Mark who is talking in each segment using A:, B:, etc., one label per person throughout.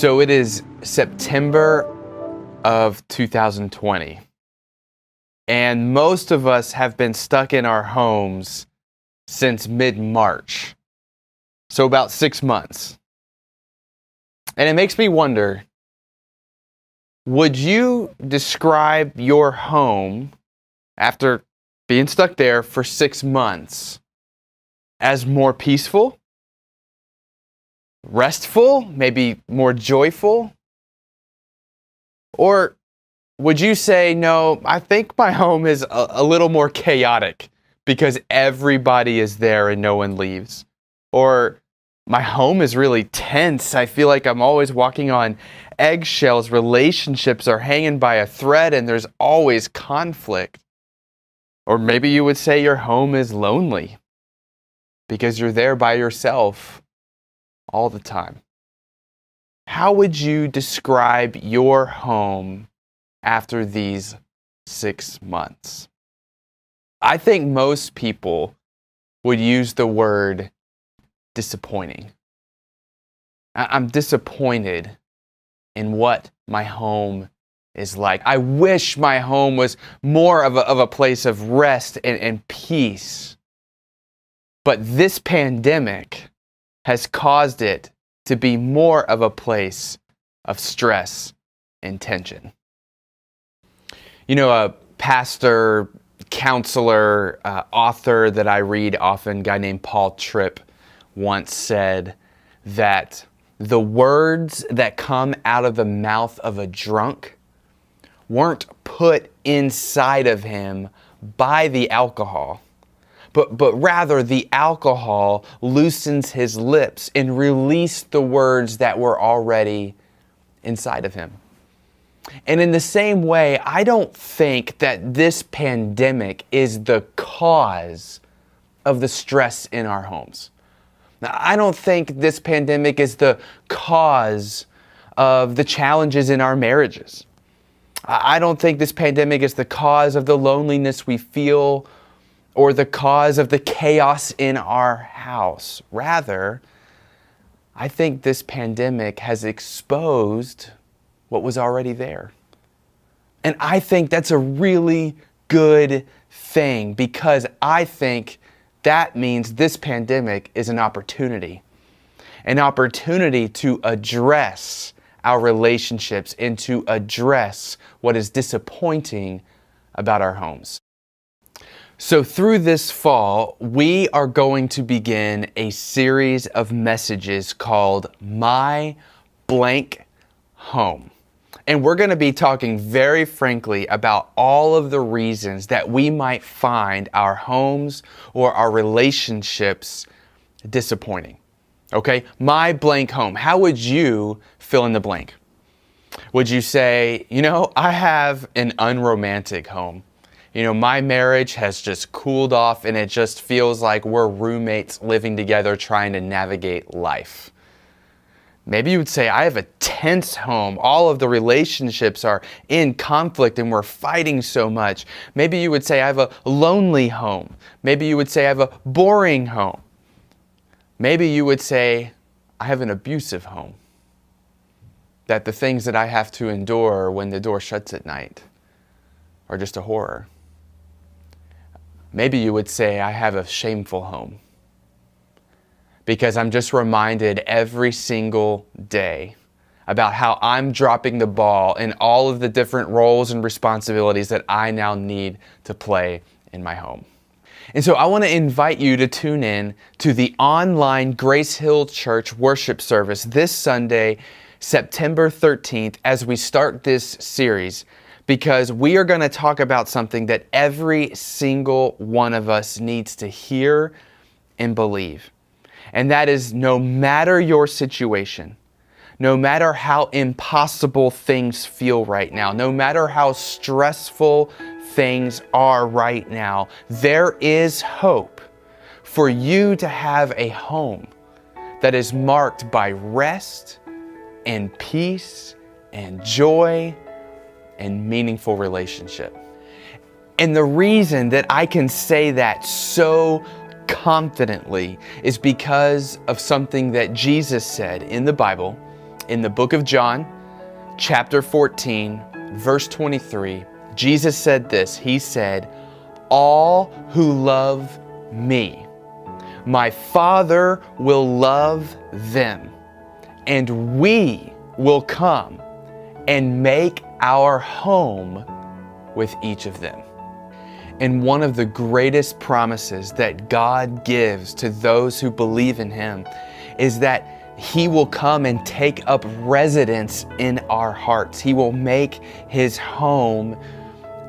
A: So it is September of 2020, and most of us have been stuck in our homes since mid-March, so about 6 months. And it makes me wonder, would you describe your home after being stuck there for 6 months as more peaceful, restful, maybe more joyful? Or would you say, no, I think my home is a little more chaotic because everybody is there and no one leaves? Or my home is really tense. I feel like I'm always walking on eggshells. Relationships are hanging by a thread and there's always conflict. Or maybe you would say your home is lonely because you're there by yourself all the time. How would you describe your home after these 6 months? I think most people would use the word disappointing. I'm disappointed in what my home is like. I wish my home was more of a place of rest and peace. But this pandemic has caused it to be more of a place of stress and tension. You know, a pastor, counselor, author that I read often, a guy named Paul Tripp, once said that the words that come out of the mouth of a drunk weren't put inside of him by the alcohol, but rather the alcohol loosens his lips and released the words that were already inside of him. And in the same way, I don't think that this pandemic is the cause of the stress in our homes. Now, I don't think this pandemic is the cause of the challenges in our marriages. I don't think this pandemic is the cause of the loneliness we feel or the cause of the chaos in our house. Rather, I think this pandemic has exposed what was already there. And I think that's a really good thing because I think that means this pandemic is an opportunity to address our relationships and to address what is disappointing about our homes. So through this fall, we are going to begin a series of messages called My Blank Home. And we're going to be talking very frankly about all of the reasons that we might find our homes or our relationships disappointing. Okay? My blank home. How would you fill in the blank? Would you say, I have an unromantic home. My marriage has just cooled off and it just feels like we're roommates living together trying to navigate life. Maybe you would say, I have a tense home. All of the relationships are in conflict and we're fighting so much. Maybe you would say, I have a lonely home. Maybe you would say, I have a boring home. Maybe you would say, I have an abusive home. That the things that I have to endure when the door shuts at night are just a horror. Maybe you would say, I have a shameful home. Because I'm just reminded every single day about how I'm dropping the ball in all of the different roles and responsibilities that I now need to play in my home. And so I want to invite you to tune in to the online Grace Hill Church worship service this Sunday, September 13th, as we start this series, because we are going to talk about something that every single one of us needs to hear and believe. And that is, no matter your situation, no matter how impossible things feel right now, no matter how stressful things are right now, there is hope for you to have a home that is marked by rest and peace and joy and meaningful relationship. And the reason that I can say that so confidently is because of something that Jesus said in the Bible In the book of John, chapter 14, verse 23, Jesus said this. He said, "All who love me, my Father will love them, and we will come and make our home with each of them." And one of the greatest promises that God gives to those who believe in Him is that He will come and take up residence in our hearts. He will make His home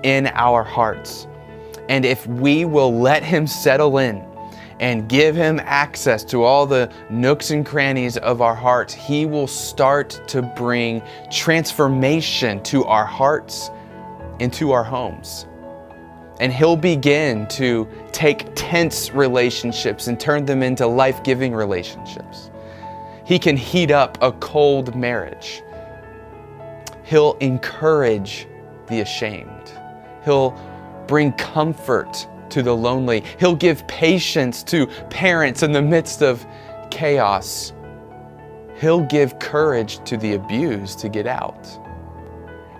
A: in our hearts. And if we will let Him settle in and give Him access to all the nooks and crannies of our hearts, He will start to bring transformation to our hearts and to our homes. And He'll begin to take tense relationships and turn them into life-giving relationships. He can heat up a cold marriage. He'll encourage the ashamed. He'll bring comfort to the lonely. He'll give patience to parents in the midst of chaos. He'll give courage to the abused to get out.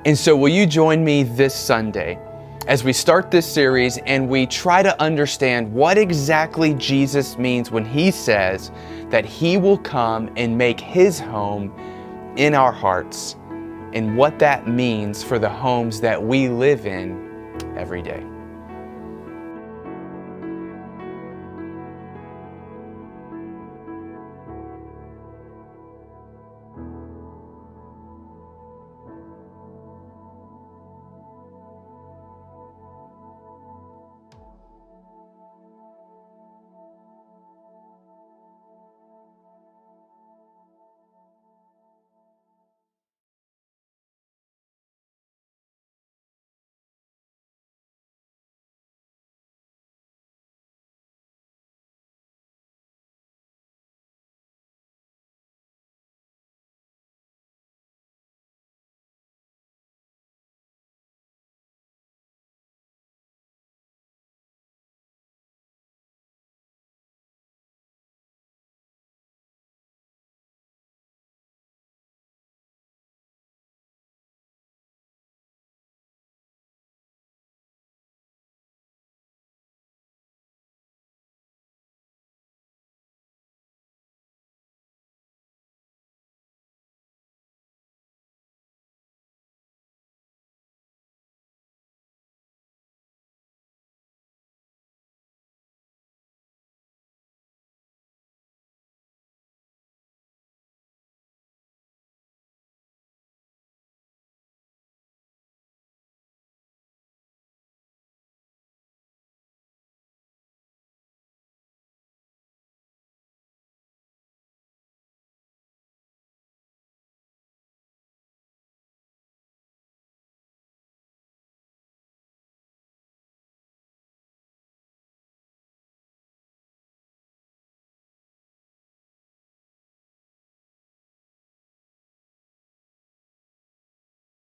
A: And so will you join me this Sunday as we start this series and we try to understand what exactly Jesus means when He says that He will come and make His home in our hearts, and what that means for the homes that we live in every day.